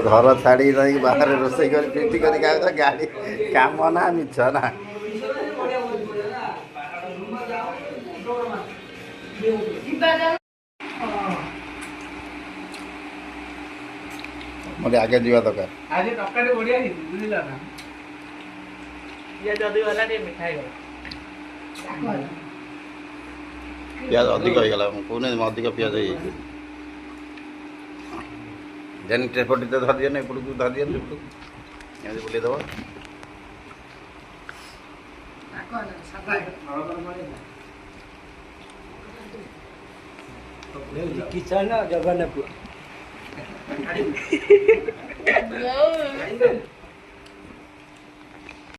घर छाड़ी नहीं बाहर रोसे कर पिटी कर गाड़ी काम ना मिछ ना मत आगे जीवा दरकार आज टक्काटे बढ़िया ही बुझिला ना ये जदी वाला रे मिठाई गला प्याज अधिक हो गला कोने अधिक प्याज है देन टेपटी तो धर दिया नहीं पड़ को धर दिया नहीं पड़ ये बोले दवा किचन जगन्नाथ